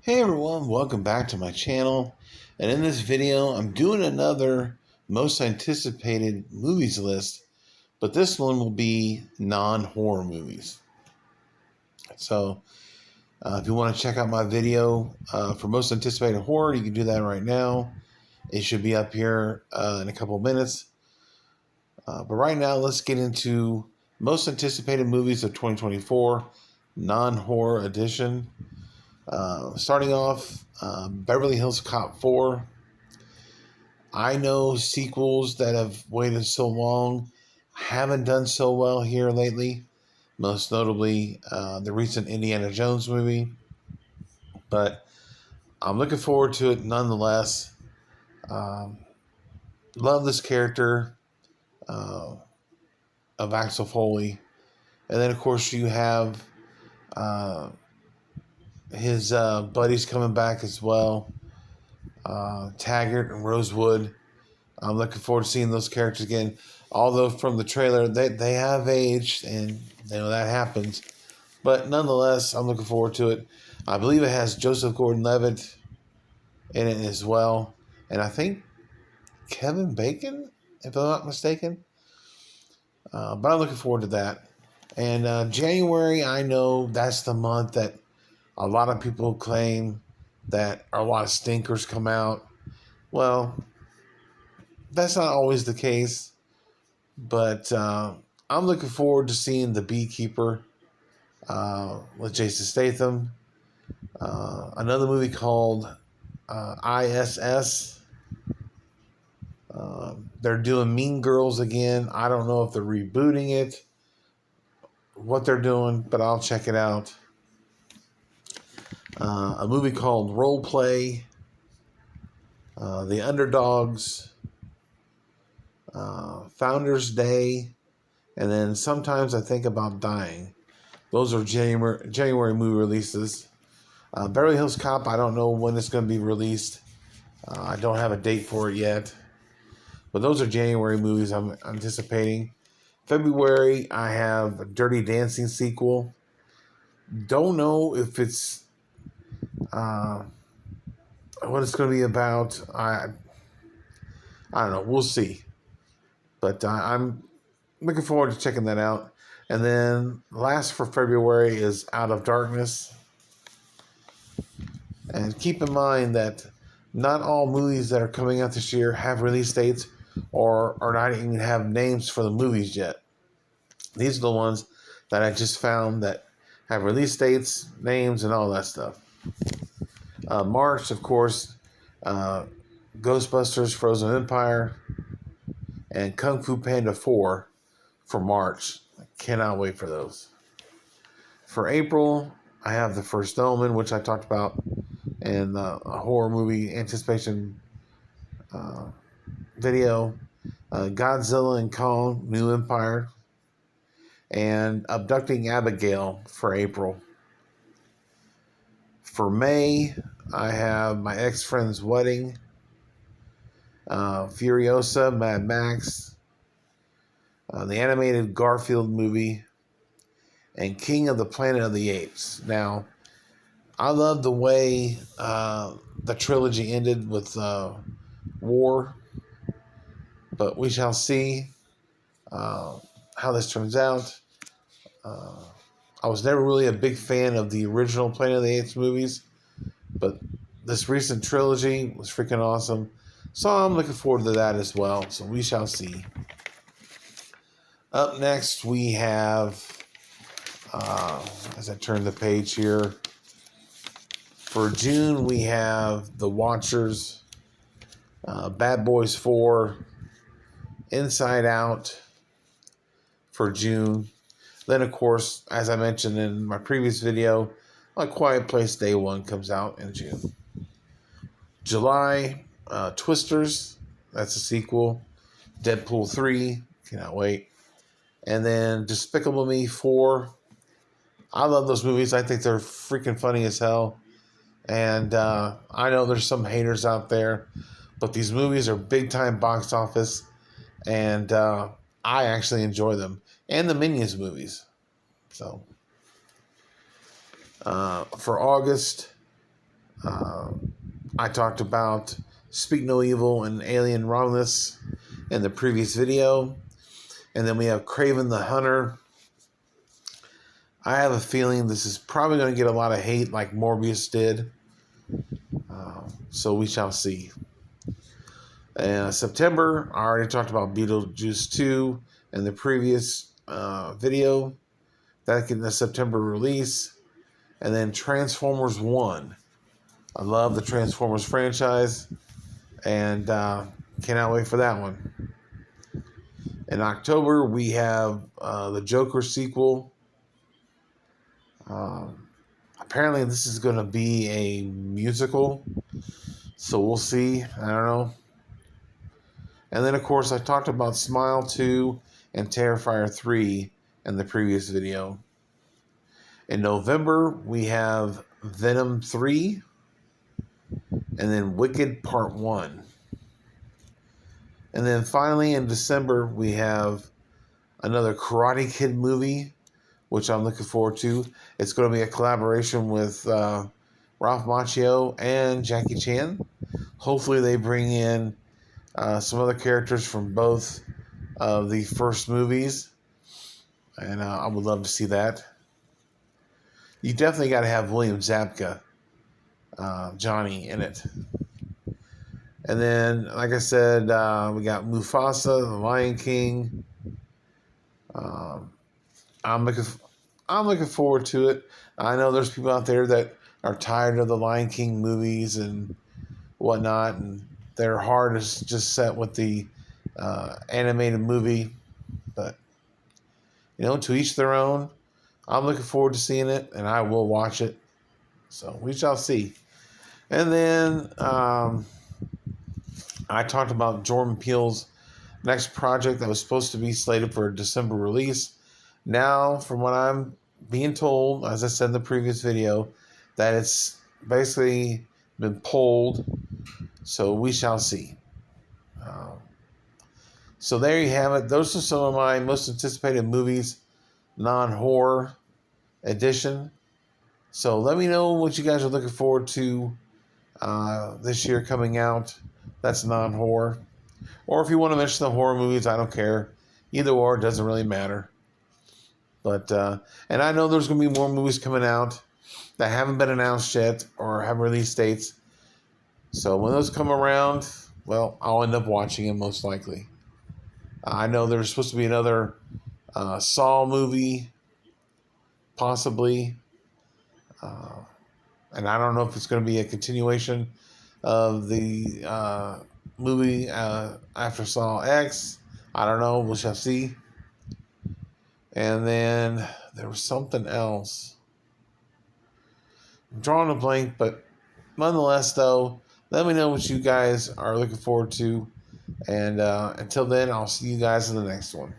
Hey everyone, welcome back to my channel. And in this video, I'm doing another most anticipated movies list, but this one will be non-horror movies. So if you want to check out my video for most anticipated horror, you can do that right now. It should be up here in a couple of minutes. But right now, let's get into most anticipated movies of 2024, non-horror edition. Starting off, Beverly Hills Cop 4. I know sequels that have waited so long haven't done so well here lately, most notably the recent Indiana Jones movie. But I'm looking forward to it nonetheless. Um, love this character uh, of Axel Foley. And then, of course, you have uh, his buddies coming back as well. Taggart and Rosewood. I'm looking forward to seeing those characters again. Although from the trailer, they have aged, and that happens. But nonetheless, I'm looking forward to it. I believe it has Joseph Gordon-Levitt in it as well. And I think Kevin Bacon, if I'm not mistaken. But I'm looking forward to that. And January, I know that's the month that a lot of people claim that a lot of stinkers come out. Well, that's not always the case. But I'm looking forward to seeing The Beekeeper with Jason Statham. Another movie called ISS. They're doing Mean Girls again. I don't know if they're rebooting it, what they're doing, but I'll check it out. A movie called Role Play. The Underdogs. Founders Day. And then Sometimes I Think About Dying. Those are January movie releases. Beverly Hills Cop, I don't know when it's going to be released. I don't have a date for it yet. But those are January movies I'm anticipating. February, I have a Dirty Dancing sequel. Don't know if it's what it's going to be about. I don't know. We'll see. But I'm looking forward to checking that out. And then last for February is Out of Darkness. And keep in mind that not all movies that are coming out this year have release dates or not even have names for the movies yet. These are the ones that I just found that have release dates, names, and all that stuff. March, of course, Ghostbusters Frozen Empire and Kung Fu Panda 4 for March. I cannot wait for those. For April, I have The First Omen, which I talked about in a horror movie anticipation video. Godzilla and Kong, New Empire. And Abducting Abigail for April. For May, I have My Ex-Friend's Wedding, Furiosa, Mad Max, the animated Garfield movie, and King of the Planet of the Apes. Now, I love the way the trilogy ended with war, but we shall see how this turns out. I was never really a big fan of the original Planet of the Apes movies, but this recent trilogy was freaking awesome. So I'm looking forward to that as well. So we shall see. Up next, we have, as I turn the page here, for June, we have The Watchers, Bad Boys 4, Inside Out for June. Then, of course, as I mentioned in my previous video, A Quiet Place Day 1 comes out in June. July, Twisters, that's a sequel. Deadpool 3, cannot wait. And then Despicable Me 4. I love those movies. I think they're freaking funny as hell. And I know there's some haters out there, but these movies are big-time box office. And I actually enjoy them. And the Minions movies. So, for August, I talked about Speak No Evil and Alien Romulus in the previous video. And then we have Craven the Hunter. I have a feeling this is probably going to get a lot of hate like Morbius did. So we shall see. September, I already talked about Beetlejuice 2 in the previous video. That getting the September release. And then Transformers 1. I love the Transformers franchise. And cannot wait for that one. In October, we have the Joker sequel. Apparently, this is going to be a musical. So we'll see. I don't know. And then, of course, I talked about Smile 2 and Terrifier 3 in the previous video. In November, we have Venom 3 and then Wicked Part 1. And then finally, in December, we have another Karate Kid movie, which I'm looking forward to. It's going to be a collaboration with Ralph Macchio and Jackie Chan. Hopefully they bring in some other characters from both of the first movies. And I would love to see that. You definitely got to have William Zabka, Johnny, in it. And then, like I said, we got Mufasa, The Lion King. I'm looking forward to it. I know there's people out there that are tired of the Lion King movies and whatnot, and their heart is just set with the animated movie. But to each their own. I'm looking forward to seeing it, and I will watch it. So we shall see. And then I talked about Jordan Peele's next project that was supposed to be slated for a December release. Now, from what I'm being told, as I said in the previous video, that it's basically been pulled. So we shall see. So there you have it. Those are some of my most anticipated movies, non-horror edition. So let me know what you guys are looking forward to this year coming out. That's non-horror. Or if you want to mention the horror movies, I don't care. Either or, it doesn't really matter. But and I know there's going to be more movies coming out that haven't been announced yet or have release dates. So when those come around, well, I'll end up watching them most likely. I know there's supposed to be another Saw movie, possibly. And I don't know if it's going to be a continuation of the movie after Saw X. I don't know. We shall see. And then there was something else. I'm drawing a blank, but nonetheless, though, let me know what you guys are looking forward to. And until then, I'll see you guys in the next one.